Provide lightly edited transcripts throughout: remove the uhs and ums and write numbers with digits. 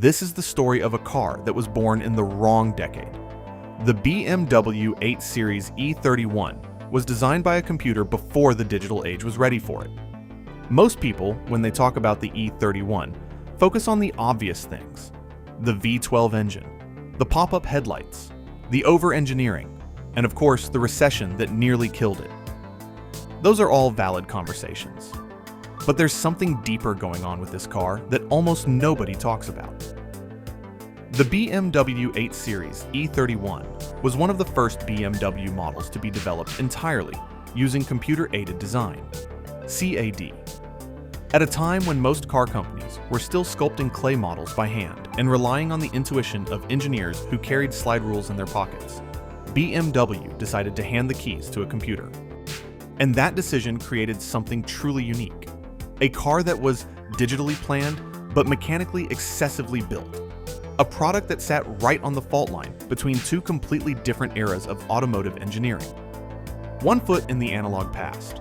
This is the story of a car that was born in the wrong decade. The BMW 8 Series E31 was designed by a computer before the digital age was ready for it. Most people, when they talk about the E31, focus on the obvious things: the V12 engine, the pop-up headlights, the overengineering, and of course the recession that nearly killed it. Those are all valid conversations. But there's something deeper going on with this car that almost nobody talks about. The BMW 8 Series E31 was one of the first BMW models to be developed entirely using computer-aided design, CAD. At a time when most car companies were still sculpting clay models by hand and relying on the intuition of engineers who carried slide rules in their pockets, BMW decided to hand the keys to a computer. And that decision created something truly unique. A car that was digitally planned, but mechanically excessively built. A product that sat right on the fault line between two completely different eras of automotive engineering. One foot in the analog past,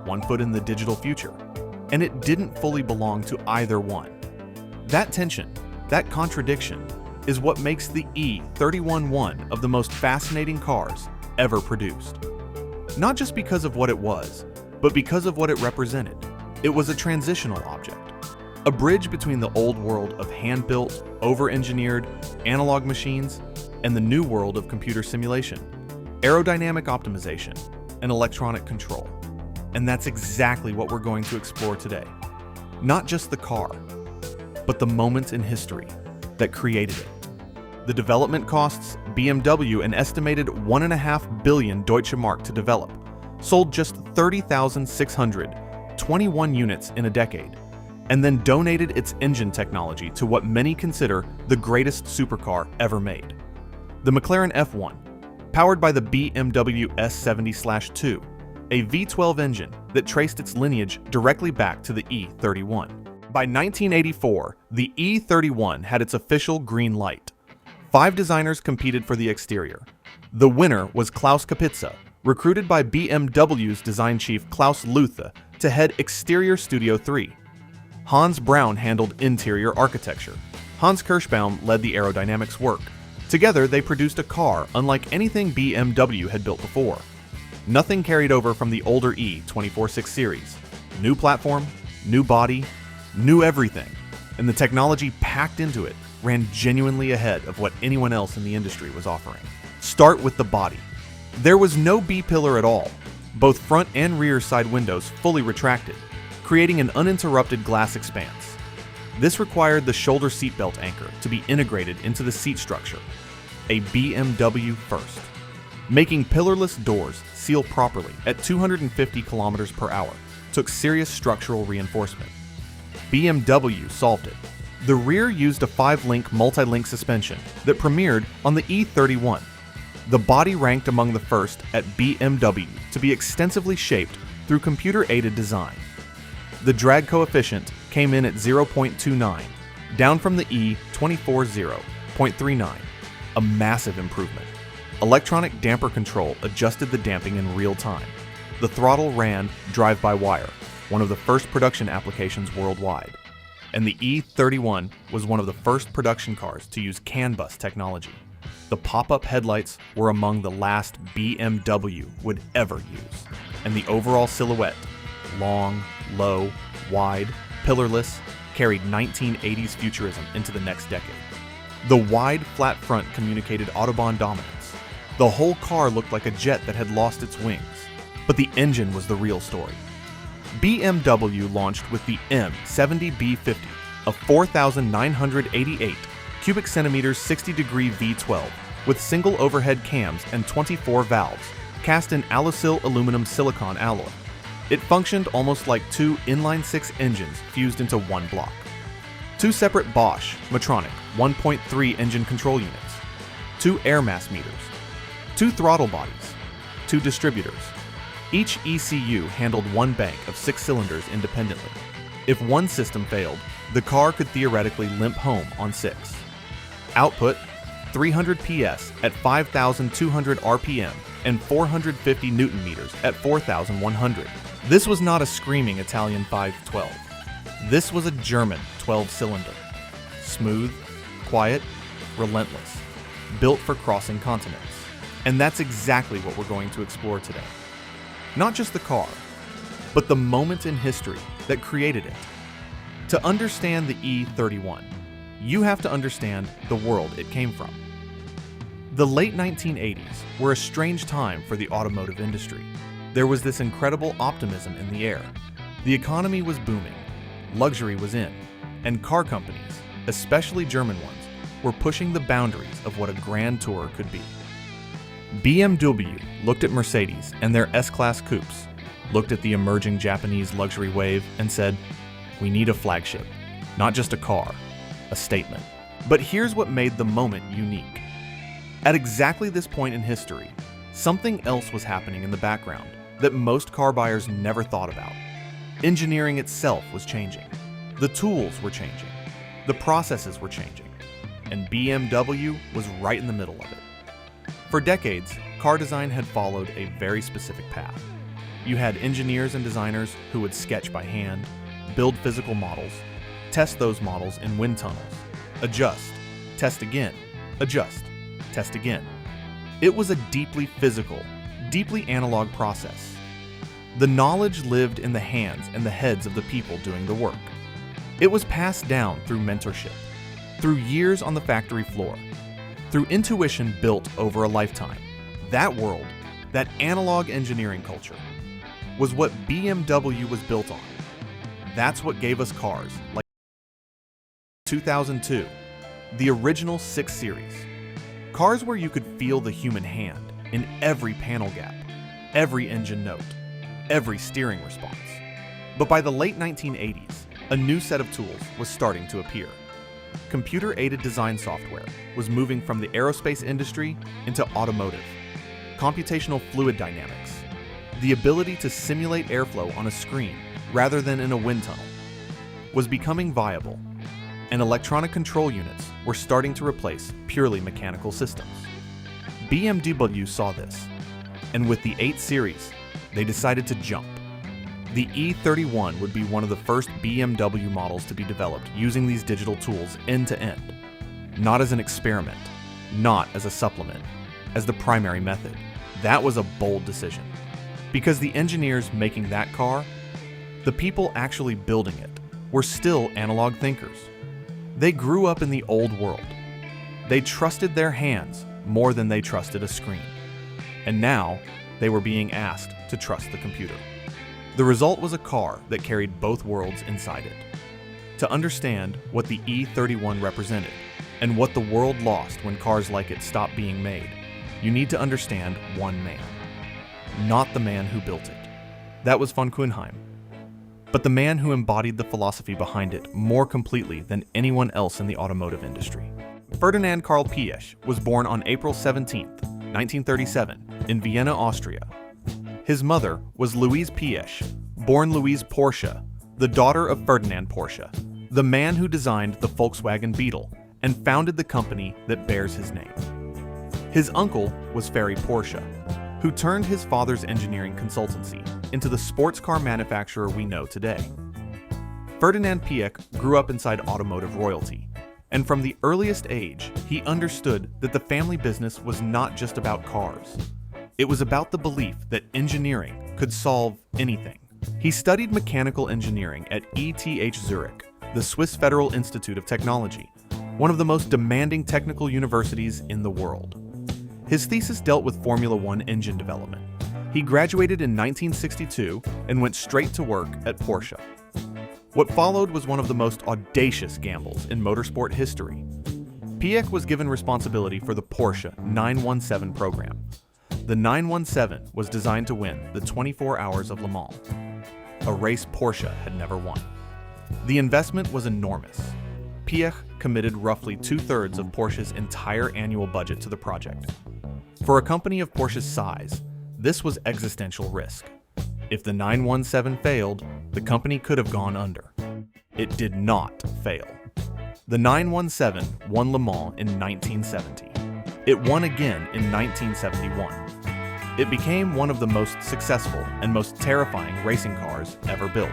one foot in the digital future, and it didn't fully belong to either one. That tension, that contradiction, is what makes the E31 one of the most fascinating cars ever produced. Not just because of what it was, but because of what it represented. It was a transitional object, a bridge between the old world of hand-built, over-engineered, analog machines and the new world of computer simulation, aerodynamic optimization, and electronic control. And that's exactly what we're going to explore today. Not just the car, but the moment in history that created it. The development costs BMW an estimated 1.5 billion Deutsche Mark to develop, sold just 30,621 units in a decade, and then donated its engine technology to what many consider the greatest supercar ever made. The McLaren F1, powered by the BMW S70-2, a V12 engine that traced its lineage directly back to the E31. By 1984, the E31 had its official green light. 5 designers competed for the exterior. The winner was Klaus Kapitza, recruited by BMW's design chief Klaus Luthe to head Exterior Studio 3. Hans Braun handled interior architecture. Hans Kirschbaum led the aerodynamics work. Together, they produced a car unlike anything BMW had built before. Nothing carried over from the older E24/6 series. New platform, new body, new everything, and the technology packed into it ran genuinely ahead of what anyone else in the industry was offering. Start with the body. There was no B-pillar at all, both front and rear side windows fully retracted, creating an uninterrupted glass expanse. This required the shoulder seatbelt anchor to be integrated into the seat structure, a BMW first. Making pillarless doors seal properly at 250 kilometers per hour took serious structural reinforcement. BMW solved it. The rear used a 5-link multi-link suspension that premiered on the E31. The body ranked among the first at BMW to be extensively shaped through computer-aided design. The drag coefficient came in at 0.29, down from the E24 0.39, a massive improvement. Electronic damper control adjusted the damping in real time. The throttle ran drive-by-wire, one of the first production applications worldwide. And the E31 was one of the first production cars to use CAN bus technology. The pop-up headlights were among the last BMW would ever use. And the overall silhouette, long, low, wide, pillarless, carried 1980s futurism into the next decade. The wide, flat front communicated Autobahn dominance. The whole car looked like a jet that had lost its wings. But the engine was the real story. BMW launched with the M70 V12, a 4,988 cubic centimeters 60-degree V12 with single overhead cams and 24 valves, cast in alusil aluminum silicon alloy. It functioned almost like 2 inline-6 engines fused into one block. 2 separate Bosch Motronic 1.3 engine control units, 2 air mass meters, 2 throttle bodies, 2 distributors. Each ECU handled one bank of 6 cylinders independently. If one system failed, the car could theoretically limp home on 6. Output: 300 PS at 5,200 RPM and 450 Newton meters at 4,100. This was not a screaming Italian 512. This was a German 12-cylinder. Smooth, Quiet, relentless, built for crossing continents. And that's exactly what we're going to explore today. Not just the car, but the moment in history that created it. To understand the E31, you have to understand the world it came from. The late 1980s were a strange time for the automotive industry. There was this incredible optimism in the air. The economy was booming, luxury was in, and car companies, especially German ones, were pushing the boundaries of what a grand tour could be. BMW looked at Mercedes and their S-Class coupes, looked at the emerging Japanese luxury wave and said, "We need a flagship, not just a car, a statement." But here's what made the moment unique. At exactly this point in history, something else was happening in the background that most car buyers never thought about. Engineering itself was changing. The tools were changing. The processes were changing. And BMW was right in the middle of it. For decades, car design had followed a very specific path. You had engineers and designers who would sketch by hand, build physical models, test those models in wind tunnels, adjust, test again, adjust, test again. It was a deeply physical, deeply analog process. The knowledge lived in the hands and the heads of the people doing the work. It was passed down through mentorship, through years on the factory floor, through intuition built over a lifetime. That world, that analog engineering culture, was what BMW was built on. That's what gave us cars like 2002, the original 6 Series. Cars where you could feel the human hand in every panel gap, every engine note, every steering response. But by the late 1980s, a new set of tools was starting to appear. Computer-aided design software was moving from the aerospace industry into automotive. Computational fluid dynamics, the ability to simulate airflow on a screen rather than in a wind tunnel, was becoming viable, and electronic control units were starting to replace purely mechanical systems. BMW saw this, and with the 8 Series, they decided to jump. The E31 would be one of the first BMW models to be developed using these digital tools end to end, not as an experiment, not as a supplement, as the primary method. That was a bold decision, because the engineers making that car, the people actually building it, were still analog thinkers. They grew up in the old world. They trusted their hands more than they trusted a screen. And now, they were being asked to trust the computer. The result was a car that carried both worlds inside it. To understand what the E31 represented, and what the world lost when cars like it stopped being made, you need to understand one man. Not the man who built it. That was von Kuenheim. But the man who embodied the philosophy behind it more completely than anyone else in the automotive industry. Ferdinand Karl Piëch was born on April 17, 1937, in Vienna, Austria. His mother was Louise Piëch, born Louise Porsche, the daughter of Ferdinand Porsche, the man who designed the Volkswagen Beetle and founded the company that bears his name. His uncle was Ferry Porsche, who turned his father's engineering consultancy into the sports car manufacturer we know today. Ferdinand Piëch grew up inside automotive royalty, and from the earliest age, he understood that the family business was not just about cars. It was about the belief that engineering could solve anything. He studied mechanical engineering at ETH Zurich, the Swiss Federal Institute of Technology, one of the most demanding technical universities in the world. His thesis dealt with Formula One engine development. He graduated in 1962 and went straight to work at Porsche. What followed was one of the most audacious gambles in motorsport history. Piëch was given responsibility for the Porsche 917 program. The 917 was designed to win the 24 Hours of Le Mans, a race Porsche had never won. The investment was enormous. Piëch committed roughly 2/3 of Porsche's entire annual budget to the project. For a company of Porsche's size, this was existential risk. If the 917 failed, the company could have gone under. It did not fail. The 917 won Le Mans in 1970. It won again in 1971. It became one of the most successful and most terrifying racing cars ever built.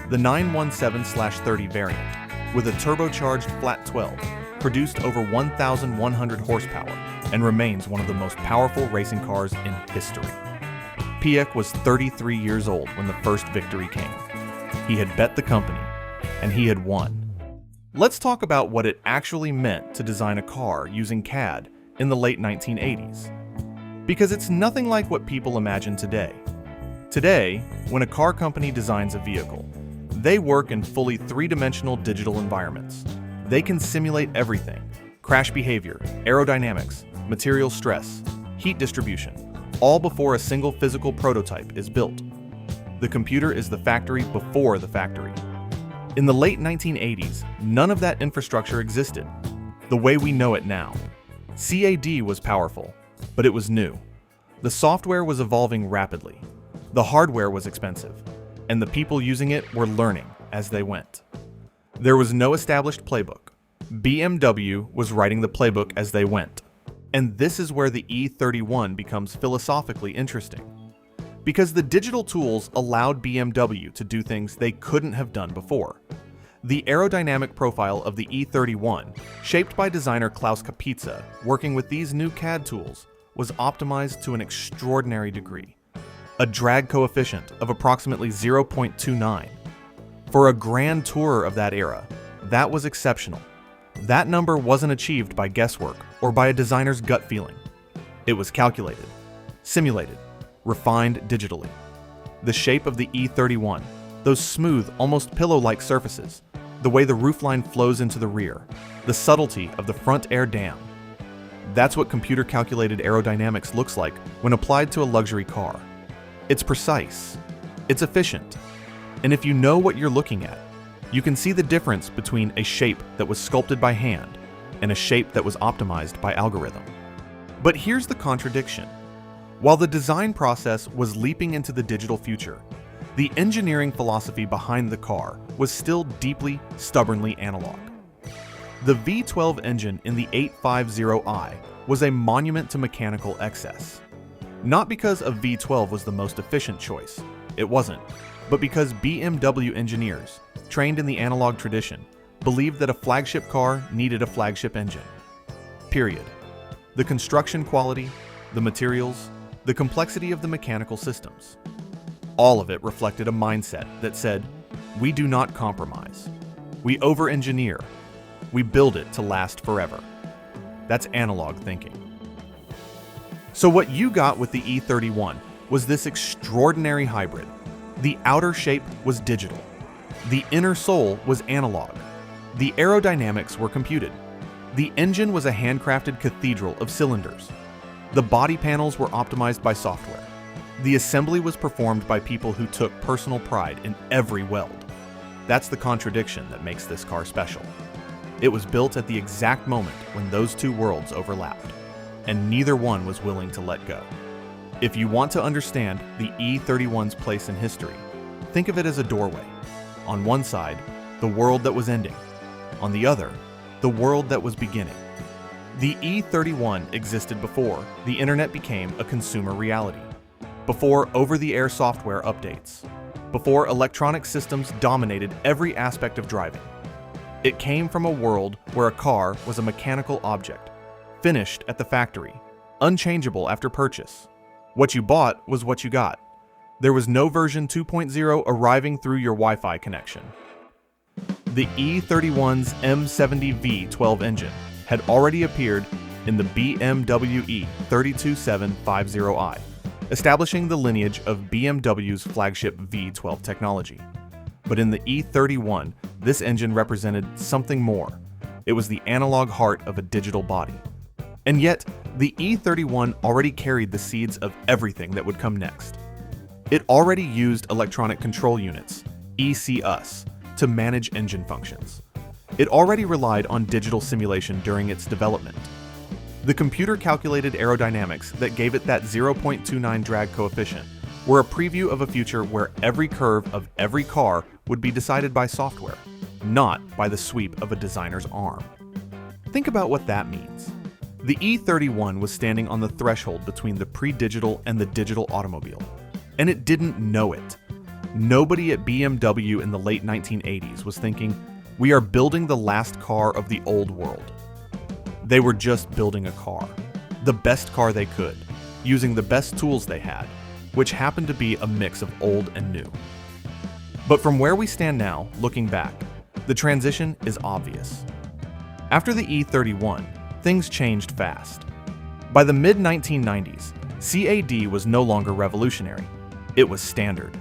The 917/30 variant, with a turbocharged flat 12, produced over 1,100 horsepower and remains one of the most powerful racing cars in history. Piëch was 33 years old when the first victory came. He had bet the company, and he had won. Let's talk about what it actually meant to design a car using CAD in the late 1980s. Because it's nothing like what people imagine today. Today, when a car company designs a vehicle, they work in fully three-dimensional digital environments. They can simulate everything: crash behavior, aerodynamics, material stress, heat distribution, all before a single physical prototype is built. The computer is the factory before the factory. In the late 1980s, none of that infrastructure existed, the way we know it now. CAD was powerful, but it was new. The software was evolving rapidly. The hardware was expensive, and the people using it were learning as they went. There was no established playbook. BMW was writing the playbook as they went. And this is where the E31 becomes philosophically interesting. Because the digital tools allowed BMW to do things they couldn't have done before. The aerodynamic profile of the E31, shaped by designer Klaus Piëch, working with these new CAD tools, was optimized to an extraordinary degree. A drag coefficient of approximately 0.29. For a grand tourer of that era, that was exceptional. That number wasn't achieved by guesswork or by a designer's gut feeling. It was calculated, simulated, refined digitally. The shape of the E31, those smooth, almost pillow-like surfaces, the way the roofline flows into the rear, the subtlety of the front air dam. That's what computer-calculated aerodynamics looks like when applied to a luxury car. It's precise, it's efficient, and if you know what you're looking at, you can see the difference between a shape that was sculpted by hand and a shape that was optimized by algorithm. But here's the contradiction. While the design process was leaping into the digital future, the engineering philosophy behind the car was still deeply, stubbornly analog. The V12 engine in the 850i was a monument to mechanical excess. Not because a V12 was the most efficient choice, it wasn't, but because BMW engineers, trained in the analog tradition, believed that a flagship car needed a flagship engine. Period. The construction quality, the materials, the complexity of the mechanical systems. All of it reflected a mindset that said, we do not compromise. We over-engineer. We build it to last forever. That's analog thinking. So what you got with the E31 was this extraordinary hybrid. The outer shape was digital. The inner soul was analog. The aerodynamics were computed. The engine was a handcrafted cathedral of cylinders. The body panels were optimized by software. The assembly was performed by people who took personal pride in every weld. That's the contradiction that makes this car special. It was built at the exact moment when those two worlds overlapped, and neither one was willing to let go. If you want to understand the E31's place in history, think of it as a doorway. On one side, the world that was ending. On the other, the world that was beginning. The E31 existed before the internet became a consumer reality, before over-the-air software updates, before electronic systems dominated every aspect of driving. It came from a world where a car was a mechanical object, finished at the factory, unchangeable after purchase. What you bought was what you got. There was no version 2.0 arriving through your Wi-Fi connection. The E31's M70 V12 engine had already appeared in the BMW E31 establishing the lineage of BMW's flagship V12 technology. But in the E31, this engine represented something more. It was the analog heart of a digital body. And yet, the E31 already carried the seeds of everything that would come next. It already used electronic control units, ECUs, to manage engine functions. It already relied on digital simulation during its development. The computer-calculated aerodynamics that gave it that 0.29 drag coefficient were a preview of a future where every curve of every car would be decided by software, not by the sweep of a designer's arm. Think about what that means. The E31 was standing on the threshold between the pre-digital and the digital automobile, and it didn't know it. Nobody at BMW in the late 1980s was thinking, we are building the last car of the old world. They were just building a car, the best car they could, using the best tools they had, which happened to be a mix of old and new. But from where we stand now, looking back, the transition is obvious. After the E31, things changed fast. By the mid-1990s, CAD was no longer revolutionary. It was standard.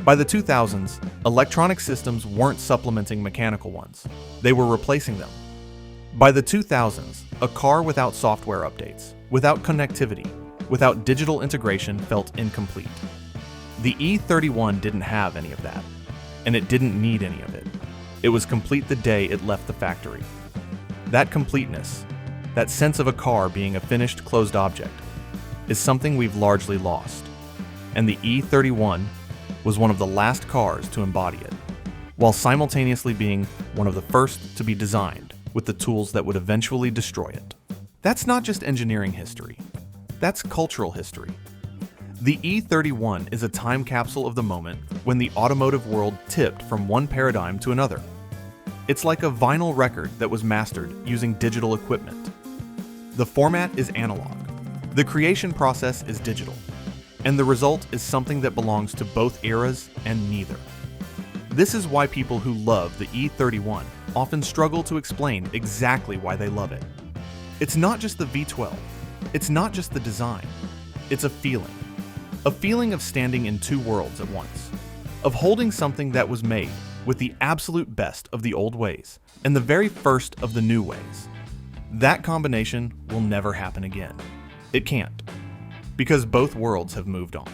By the 2000s, electronic systems weren't supplementing mechanical ones. They were replacing them. By the 2000s, a car without software updates, without connectivity, without digital integration felt incomplete. The E31 didn't have any of that, and it didn't need any of it. It was complete the day it left the factory. That completeness, that sense of a car being a finished, closed object, is something we've largely lost, and the E31 was one of the last cars to embody it, while simultaneously being one of the first to be designed with the tools that would eventually destroy it. That's not just engineering history, that's cultural history. The E31 is a time capsule of the moment when the automotive world tipped from one paradigm to another. It's like a vinyl record that was mastered using digital equipment. The format is analog, the creation process is digital, and the result is something that belongs to both eras and neither. This is why people who love the E31 often struggle to explain exactly why they love it. It's not just the V12, it's not just the design, it's a feeling of standing in two worlds at once, of holding something that was made with the absolute best of the old ways and the very first of the new ways. That combination will never happen again. It can't, because both worlds have moved on.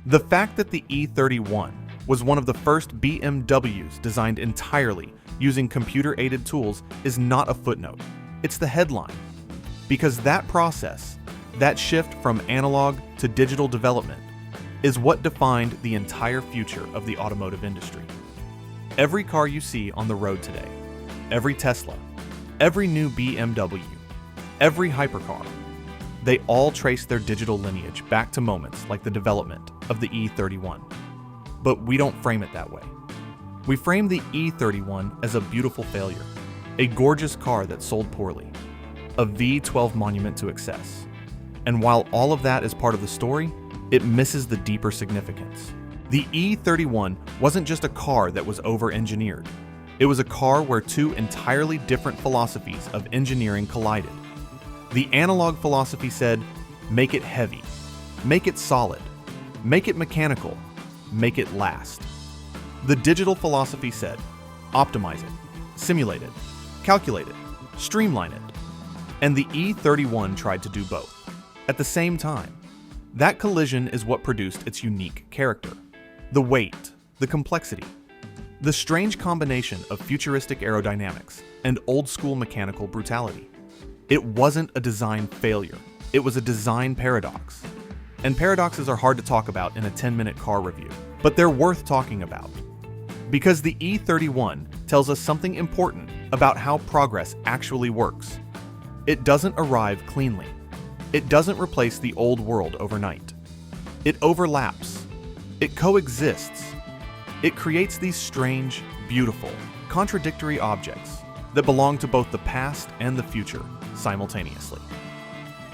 The fact that the E31 was one of the first BMWs designed entirely using computer-aided tools is not a footnote, it's the headline. Because that process, that shift from analog to digital development, is what defined the entire future of the automotive industry. Every car you see on the road today, every Tesla, every new BMW, every hypercar, they all trace their digital lineage back to moments like the development of the E31. But we don't frame it that way. We frame the E31 as a beautiful failure, a gorgeous car that sold poorly, a V12 monument to excess. And while all of that is part of the story, it misses the deeper significance. The E31 wasn't just a car that was over-engineered. It was a car where two entirely different philosophies of engineering collided. The analog philosophy said, make it heavy, make it solid, make it mechanical, make it last. The digital philosophy said, optimize it, simulate it, calculate it, streamline it. And the E31 tried to do both at the same time. That collision is what produced its unique character. The weight, the complexity, the strange combination of futuristic aerodynamics and old-school mechanical brutality. It wasn't a design failure, it was a design paradox. And paradoxes are hard to talk about in a 10-minute car review, but they're worth talking about. Because the E31 tells us something important about how progress actually works. It doesn't arrive cleanly. It doesn't replace the old world overnight. It overlaps. It coexists. It creates these strange, beautiful, contradictory objects that belong to both the past and the future simultaneously.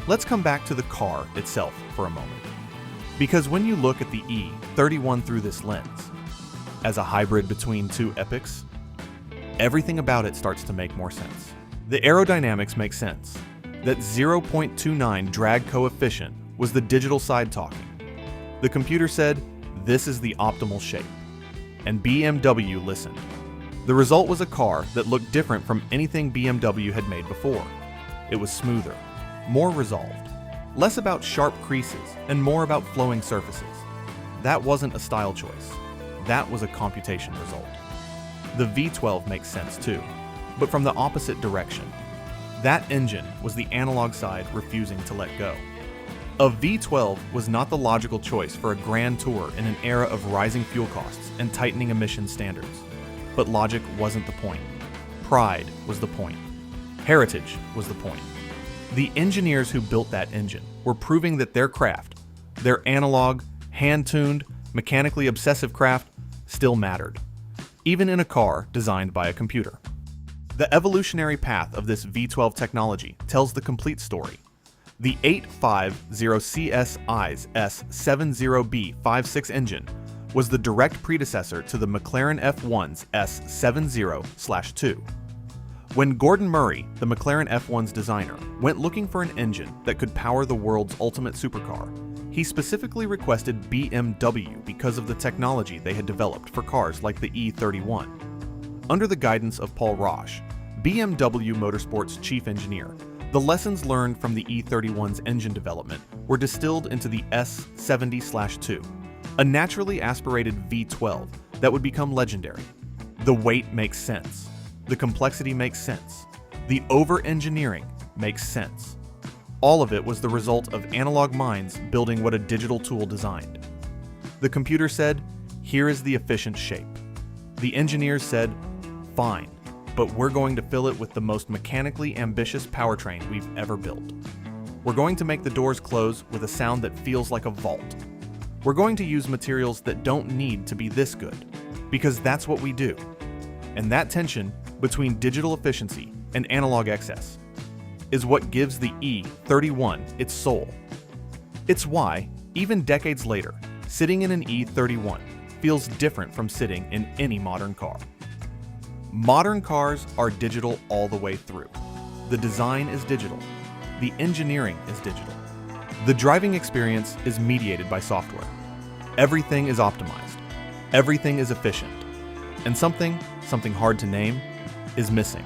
Let's come back to the car itself for a moment. Because when you look at the E31 through this lens, as a hybrid between two epochs, everything about it starts to make more sense. The aerodynamics make sense. That 0.29 drag coefficient was the digital side talking. The computer said, this is the optimal shape. And BMW listened. The result was a car that looked different from anything BMW had made before. It was smoother, more resolved, less about sharp creases and more about flowing surfaces. That wasn't a style choice. That was a computation result. The V12 makes sense too, but from the opposite direction. That engine was the analog side refusing to let go. A V12 was not the logical choice for a grand tour in an era of rising fuel costs and tightening emission standards. But logic wasn't the point. Pride was the point. Heritage was the point. The engineers who built that engine were proving that their craft, their analog, hand-tuned, mechanically obsessive craft, still mattered, even in a car designed by a computer. The evolutionary path of this V12 technology tells the complete story. The 850CSI's S70B56 engine was the direct predecessor to the McLaren F1's S70/2. When Gordon Murray, the McLaren F1's designer, went looking for an engine that could power the world's ultimate supercar, he specifically requested BMW because of the technology they had developed for cars like the E31. Under the guidance of Paul Roche, BMW Motorsport's chief engineer, the lessons learned from the E31's engine development were distilled into the S70/2, a naturally aspirated V12 that would become legendary. The weight makes sense. The complexity makes sense. The over-engineering makes sense. All of it was the result of analog minds building what a digital tool designed. The computer said, "Here is the efficient shape." The engineers said, "Fine, but we're going to fill it with the most mechanically ambitious powertrain we've ever built. We're going to make the doors close with a sound that feels like a vault. We're going to use materials that don't need to be this good, because that's what we do." And that tension between digital efficiency and analog excess is what gives the E31 its soul. It's why, even decades later, sitting in an E31 feels different from sitting in any modern car. Modern cars are digital all the way through. The design is digital. The engineering is digital. The driving experience is mediated by software. Everything is optimized. Everything is efficient. And something hard to name, is missing.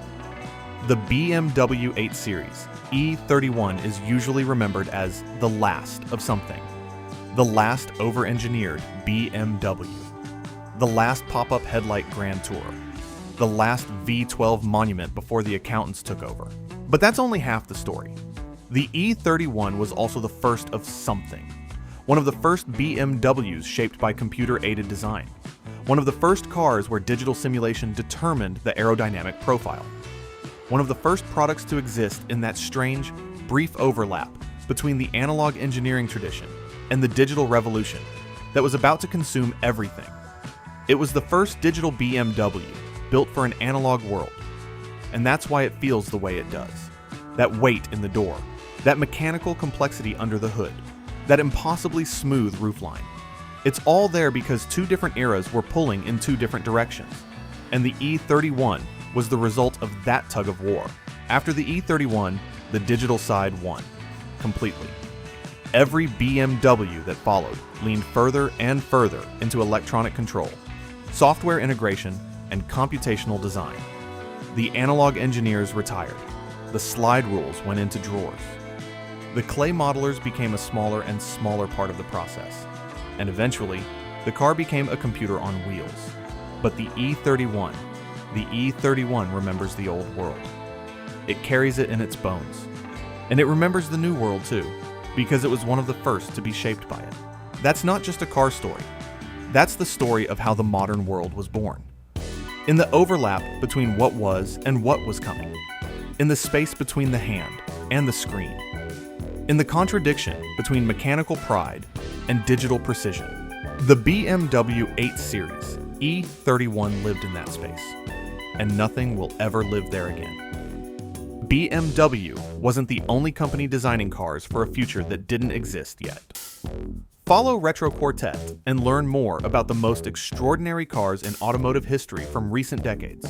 The BMW 8 Series E31 is usually remembered as the last of something. The last over-engineered BMW. The last pop-up headlight Grand Tour. The last V12 monument before the accountants took over. But that's only half the story. The E31 was also the first of something. One of the first BMWs shaped by computer-aided design. One of the first cars where digital simulation determined the aerodynamic profile. One of the first products to exist in that strange, brief overlap between the analog engineering tradition and the digital revolution that was about to consume everything. It was the first digital BMW built for an analog world, and that's why it feels the way it does. That weight in the door, that mechanical complexity under the hood, that impossibly smooth roofline. It's all there because two different eras were pulling in two different directions, and the E31 was the result of that tug of war. After the E31, the digital side won, completely. Every BMW that followed leaned further and further into electronic control, software integration, and computational design. The analog engineers retired. The slide rules went into drawers. The clay modelers became a smaller and smaller part of the process. And eventually, the car became a computer on wheels. But the E31 remembers the old world. It carries it in its bones. And it remembers the new world too, because it was one of the first to be shaped by it. That's not just a car story. That's the story of how the modern world was born. In the overlap between what was and what was coming. In the space between the hand and the screen. In the contradiction between mechanical pride and digital precision. The BMW 8 Series E31 lived in that space, and nothing will ever live there again. BMW wasn't the only company designing cars for a future that didn't exist yet. Follow Retro Quartet and learn more about the most extraordinary cars in automotive history from recent decades.